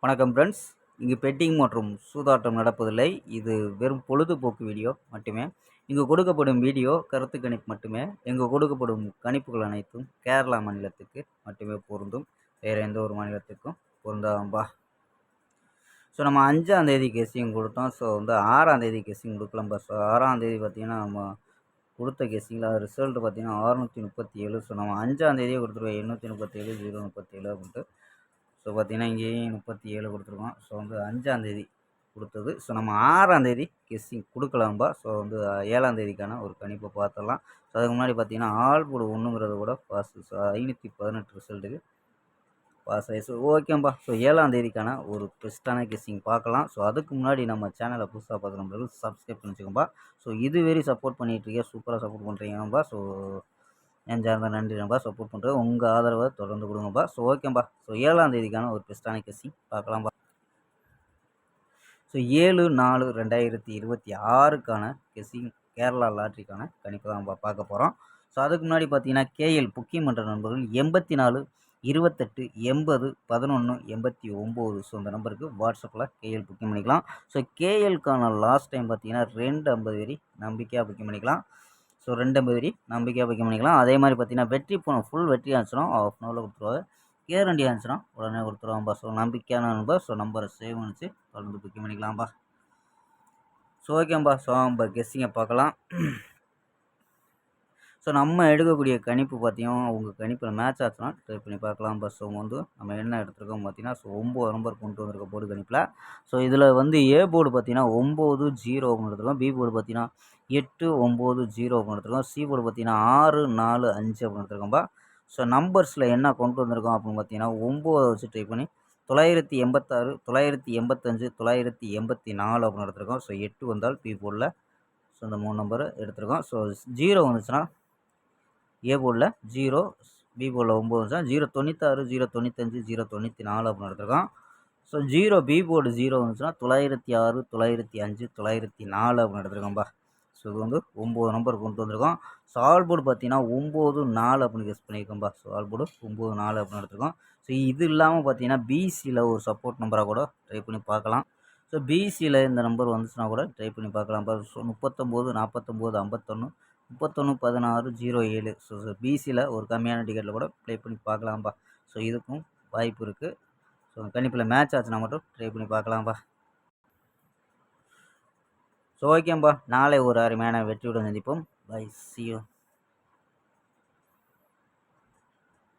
வணக்கம் ஃப்ரெண்ட்ஸ். இங்கு பெட்டிங் மற்றும் சூதாட்டம் நடப்பதில்லை. இது வெறும் பொழுதுபோக்கு வீடியோ மட்டுமே. இங்கு கொடுக்கப்படும் வீடியோ கருத்து கணிப்பு மட்டுமே. இங்கு கொடுக்கப்படும் கணிப்புகள் அனைத்தும் கேரளா மாநிலத்துக்கு மட்டுமே பொருந்தும். வேறு எந்த ஒரு மாநிலத்துக்கும் பொருந்தாம்பா. ஸோ நம்ம 5ஆம் தேதி கெஸ்ஸிங் கொடுத்தோம். ஸோ 6ஆம் தேதி கெஸ்ஸிங் கொடுக்கலாம்பா. ஸோ 6ஆம் தேதி பார்த்தீங்கன்னா நம்ம கொடுத்த கெஸ்ஸிங்கில் ரிசல்ட் பார்த்தீங்கன்னா 637. ஸோ நம்ம 5ஆம் தேதியே கொடுத்துருவோம் 837 037 அப்படின்ட்டு. ஸோ பார்த்தீங்கன்னா இங்கேயும் 37 கொடுத்துருக்கோம். ஸோ 5ஆம் தேதி கொடுத்தது. ஸோ நம்ம 6ஆம் தேதி கெஸ்ஸிங் கொடுக்கலாம்பா. ஸோ 7ஆம் தேதிக்கான ஒரு கணிப்பை பார்த்துடலாம். ஸோ அதுக்கு முன்னாடி பார்த்தீங்கன்னா ஆல் போர்டு 1ங்கிறது கூட பாஸ். ஸோ 518 ரிசல்ட்டுக்கு பாஸ் ஆகி. ஸோ ஓகேம்பா. ஸோ 7ஆம் தேதிக்கான ஒரு பெஸ்ட்டான கெஸ்ஸிங் பார்க்கலாம். ஸோ அதுக்கு முன்னாடி நம்ம சேனலை புதுசாக பார்க்குற நண்பர்கள் சப்ஸ்கிரைப் பண்ணிச்சுக்கோம்பா. ஸோ இதுவரை சப்போர்ட் பண்ணிகிட்ருக்கேன். சூப்பராக சப்போர்ட் பண்ணுறீங்கப்பா. ஸோ நெஞ்சார்ந்த நன்றி நண்பா. சப்போர்ட் பண்ணுறது உங்கள் ஆதரவை தொடர்ந்து கொடுங்கப்பா. ஸோ ஓகேம்பா. ஸோ 7ஆம் தேதிக்கான ஒரு பெஸ்ட்டான கெஸ்ஸிங் பார்க்கலாம்பா. ஸோ 7/4/2026க்கான கெஸ்ஸிங் கேரளா லாட்ரிக்கான கணிப்பு தான் பார்க்க போகிறோம். ஸோ அதுக்கு முன்னாடி பார்த்தீங்கன்னா கேஎல் புக்கிங் பண்ணுற நண்பர்கள் 84 28 80 11 89. ஸோ இந்த நம்பருக்கு வாட்ஸ்அப்பில் கேஎல் புக்கிங் பண்ணிக்கலாம். ஸோ கேஎல்க்கான லாஸ்ட் டைம் பார்த்தீங்கன்னா 250 வரி நம்பிக்கையாக புக்கிங் பண்ணிக்கலாம். ஸோ 250 வரி நம்பிக்கையாக புக்கிங் பண்ணிக்கலாம். அதே மாதிரி பார்த்தீங்கன்னா வெற்றி போன ஃபுல் வெற்றி ஆச்சுன்னா ஆஃப் அன் ஹவரில் கொடுத்துருவாங்க. கேரண்டி ஆச்சுன்னா உடனே கொடுத்துருவாம்பா. ஸோ நம்பிக்கையான நண்பர். ஸோ நம்பரை சேவ் பண்ணிச்சு தொடர்ந்து புக்கிங் பண்ணிக்கலாம்பா. ஸோ ஓகேம்பா. ஸோ நம்ம கெஸ்ஸிங்கை பார்க்கலாம். ஸோ நம்ம எடுக்கக்கூடிய கணிப்பு பார்த்தீங்கன்னா உங்கள் கணிப்பில் மேட்ச் ஆச்சுன்னா ட்ரை பண்ணி பார்க்கலாம்பா. ஸோ நம்ம என்ன எடுத்துருக்கோம் பார்த்தீங்கன்னா ஸோ 9 நம்பர் கொண்டு வந்திருக்க போர்டு கணிப்பில். ஸோ இதில் ஏ போர்டு பார்த்தீங்கன்னா 9-0 அப்படின்னு எடுத்துருக்கோம். பி போர்டு பார்த்தீங்கன்னா 8-9-0 அப்படின்னு எடுத்துருக்கோம். சி போர்டு பார்த்தீங்கன்னா 6-4-5 அப்படின்னு எடுத்துருக்கோம்பா. ஸோ நம்பர்ஸில் என்ன கொண்டு வந்திருக்கோம் அப்படின்னு பார்த்தீங்கன்னா 9 வச்சு ட்ரை பண்ணி 986 985 984 அப்படின்னு எடுத்துருக்கோம். ஸோ 8 வந்தால் பி போர்டில். ஸோ இந்த 3 நம்பர் எடுத்துருக்கோம். ஸோ 0 வந்துச்சுன்னா ஏ போர்டில் 0, பி போர்டில் 9 வந்துச்சுன்னா 096 095 094 அப்படின்னு எடுத்துருக்கோம். ஸோ 0 பி போர்டு 0 வந்துச்சுன்னா 906 905 904 அப்படின்னு எடுத்துருக்கோம்பா. ஸோ இது 9 நம்பர் கொண்டு வந்திருக்கோம். ஸோ ஆல் போர்டு பார்த்தீங்கன்னா 94 அப்படின்னு கெஸ் பண்ணியிருக்கோம்பா. ஸோ ஆல் போர்டு 94 அப்படின்னு எடுத்துருக்கோம். ஸோ இது இல்லாமல் பார்த்தீங்கன்னா பிசியில் ஒரு சப்போர்ட் நம்பராக கூட ட்ரை பண்ணி பார்க்கலாம். ஸோ பிசியில் இந்த நம்பர் வந்துச்சுன்னா கூட ட்ரை பண்ணி பார்க்கலாம்ப்பா. ஸோ 39 49 51 31 16 07. ஸோ பிசியில் ஒரு கம்மியான டிக்கெட்டில் கூட ப்ளே பண்ணி பார்க்கலாம்ப்பா. ஸோ இதுக்கும் வாய்ப்பு இருக்குது. ஸோ கணிப்பில் மேட்ச் ஆச்சுன்னா மட்டும் ட்ரை பண்ணி பார்க்கலாம்ப்பா. ஸோ ஓகேம்பா. நாளை ஒரு அருமையான வெற்றியுடன் சந்திப்போம். Bye, see you.